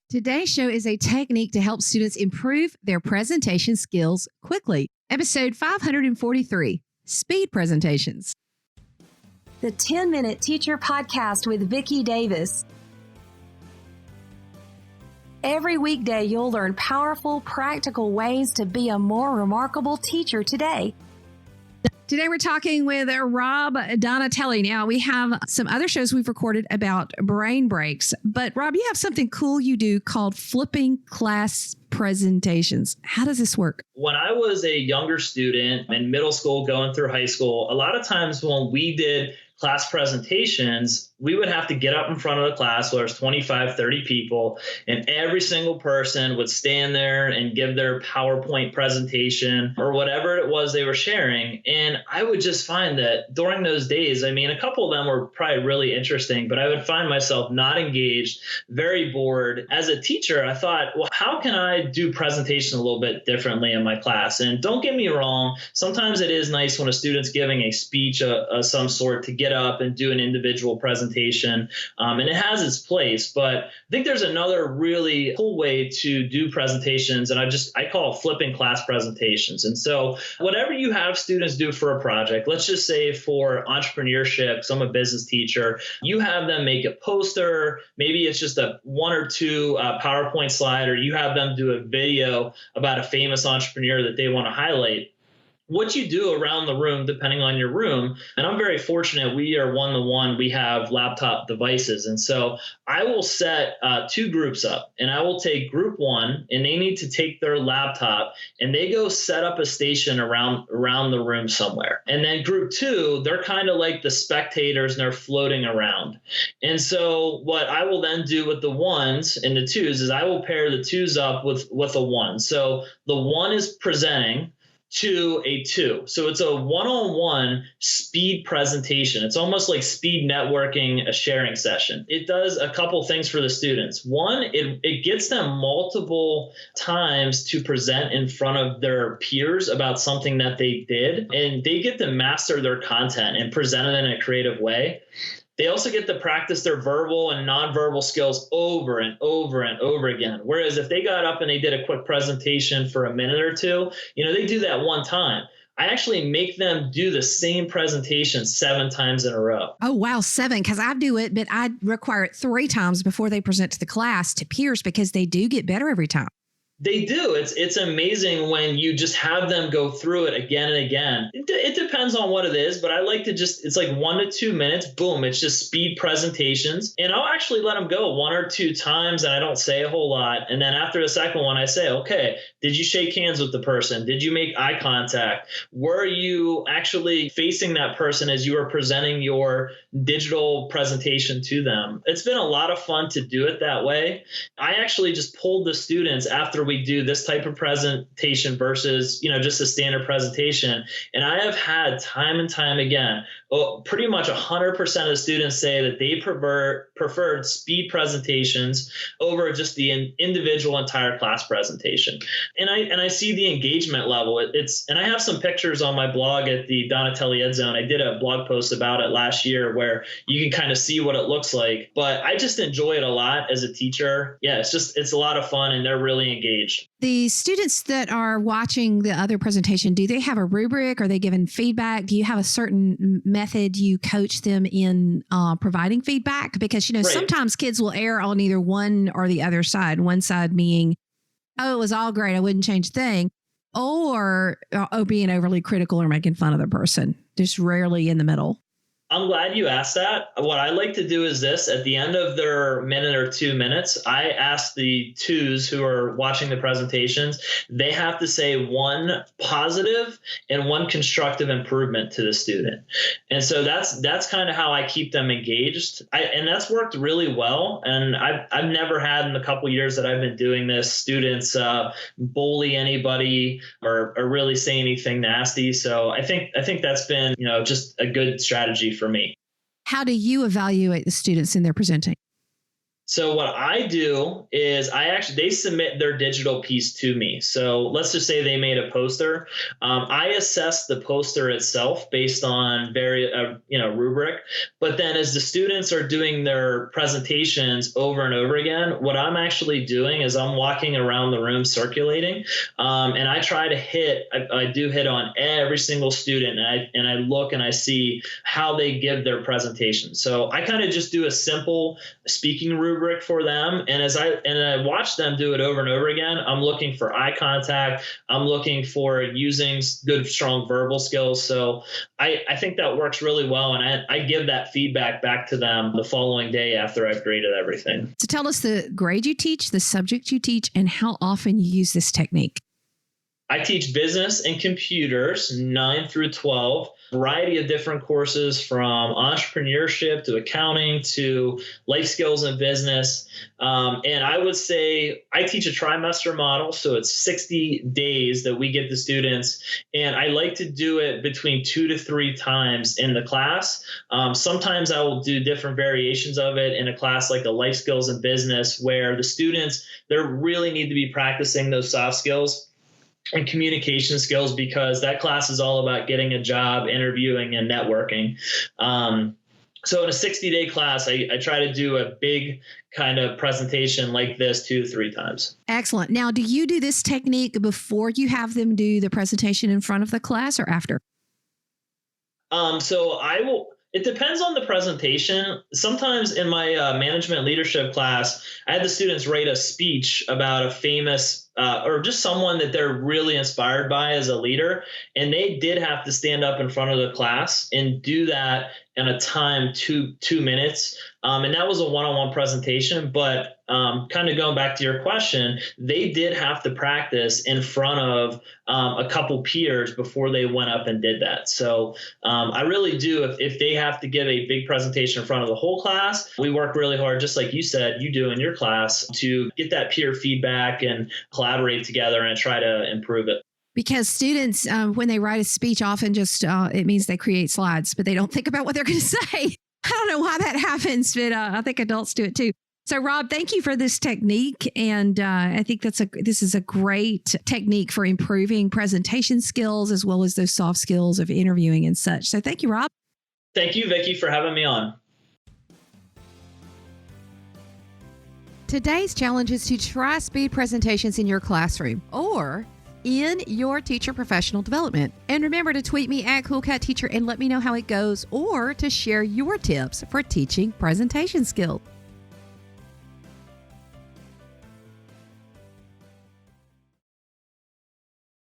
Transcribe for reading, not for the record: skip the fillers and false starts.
Today's show is a technique to help students improve their presentation skills quickly. Episode 543, Speed Presentations. The 10-Minute Teacher Podcast with Vicki Davis. Every weekday, you'll learn powerful, practical ways to be a more remarkable teacher today. Today we're talking with Rob Donatelli. Now, we have some other shows we've recorded about brain breaks, but Rob, you have something cool you do called flipping class presentations. How does this work? When I was a younger student in middle school, going through high school, a lot of times when we did class presentations, we would have to get up in front of the class where there's 25, 30 people, and every single person would stand there and give their PowerPoint presentation or whatever it was they were sharing. And I would just find that during those days, I mean, a couple of them were probably really interesting, but I would find myself not engaged, very bored. As a teacher, I thought, well, how can I do presentation a little bit differently in my class? And don't get me wrong, sometimes it is nice when a student's giving a speech of some sort to get up and do an individual presentation. And it has its place, but I think there's another really cool way to do presentations, and I call it flipping class presentations. And so whatever you have students do for a project, let's just say for entrepreneurship, 'cause I'm a business teacher, you have them make a poster, maybe it's just a one or two PowerPoint slide, or you have them do a video about a famous entrepreneur that they want to highlight. What you do around the room, depending on your room, and I'm very fortunate, we are 1-to-1, we have laptop devices. And so I will set two groups up, and I will take group one, and they need to take their laptop and they go set up a station around the room somewhere. And then group two, they're kind of like the spectators and they're floating around. And so what I will then do with the ones and the twos is I will pair the twos up with a one. So the one is presenting to a two. So it's a one-on-one speed presentation. It's almost like speed networking, a sharing session. It does a couple things for the students. One, it gets them multiple times to present in front of their peers about something that they did, and they get to master their content and present it in a creative way. They also get to practice their verbal and nonverbal skills over and over and over again. Whereas if they got up and they did a quick presentation for a minute or two, they do that one time. I actually make them do the same presentation 7 times in a row. Oh, wow, 7, because I do it, but I require it 3 times before they present to the class, to peers, because they do get better every time. They do. It's amazing when you just have them go through it again and again. It depends on what it is, but I like to it's like 1 to 2 minutes. Boom. It's just speed presentations. And I'll actually let them go 1 or 2 times, and I don't say a whole lot. And then after the second one, I say, okay, did you shake hands with the person? Did you make eye contact? Were you actually facing that person as you were presenting your digital presentation to them? It's been a lot of fun to do it that way. I actually just pulled the students after we do this type of presentation versus, just a standard presentation. And I have had time and time again, pretty much 100% of the students say that they preferred speed presentations over just the individual entire class presentation. And I see the engagement level. And I have some pictures on my blog at the Donatelli Ed Zone. I did a blog post about it last year where you can kind of see what it looks like. But I just enjoy it a lot as a teacher. Yeah, it's a lot of fun, and they're really engaged. The students that are watching the other presentation, do they have a rubric? Are they given feedback? Do you have a certain method you coach them in providing feedback? Because, Right. Sometimes kids will err on either one or the other side. One side being, oh, it was all great, I wouldn't change a thing. Or being overly critical or making fun of the person. Just rarely in the middle. I'm glad you asked that. What I like to do is this: at the end of their minute or 2 minutes, I ask the twos who are watching the presentations, they have to say one positive and one constructive improvement to the student. And so that's kind of how I keep them engaged. And that's worked really well. And I've never had, in the couple years that I've been doing this, students bully anybody or really say anything nasty. So I think that's been, just a good strategy for me. How do you evaluate the students in their presenting? So what I do is they submit their digital piece to me. So let's just say they made a poster. I assess the poster itself based on rubric. But then as the students are doing their presentations over and over again, what I'm actually doing is I'm walking around the room circulating, and I try to I do hit on every single student, and I look and I see how they give their presentation. So I kind of just do a simple speaking rubric for them, and I watch them do it over and over again, I'm looking for eye contact. I'm looking for using good, strong verbal skills. So I think that works really well, and I give that feedback back to them the following day after I've graded everything. So tell us the grade you teach, the subject you teach, and how often you use this technique. I teach business and computers, 9 through 12, variety of different courses from entrepreneurship to accounting to life skills and business. And I would say I teach a trimester model. So it's 60 days that we get the students. And I like to do it between 2 to 3 times in the class. Sometimes I will do different variations of it in a class like the life skills and business, where the students, they really need to be practicing those soft skills and communication skills, because that class is all about getting a job, interviewing, and networking. So in a 60-day class, I try to do a big kind of presentation like this 2 to 3 times. Excellent. Now, do you do this technique before you have them do the presentation in front of the class or after? So I will. It depends on the presentation. Sometimes in my management leadership class, I had the students write a speech about a famous or just someone that they're really inspired by as a leader. And they did have to stand up in front of the class and do that in a time 2 minutes. And that was a one-on-one presentation. But kind of going back to your question, they did have to practice in front of a couple peers before they went up and did that. So I really do, if they have to give a big presentation in front of the whole class, we work really hard, just like you said, you do in your class, to get that peer feedback and collaborate together and try to improve it. Because students, when they write a speech, often just it means they create slides, but they don't think about what they're going to say. I don't know why that happens, but I think adults do it too. So, Rob, thank you for this technique. And I think this is a great technique for improving presentation skills as well as those soft skills of interviewing and such. So thank you, Rob. Thank you, Vicki, for having me on. Today's challenge is to try speed presentations in your classroom or in your teacher professional development. And remember to tweet me at CoolCatTeacher and let me know how it goes, or to share your tips for teaching presentation skills.